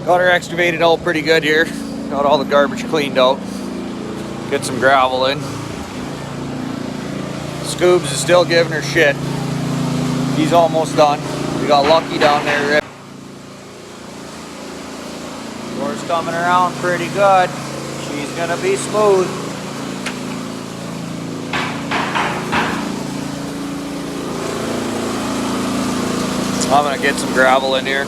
Got her excavated out pretty good here. Got all the garbage cleaned out. Get some gravel in. Scoobs is still giving her shit. He's almost done. We got Lucky down there. Door's coming around pretty good. She's gonna be smooth. I'm gonna get some gravel in here.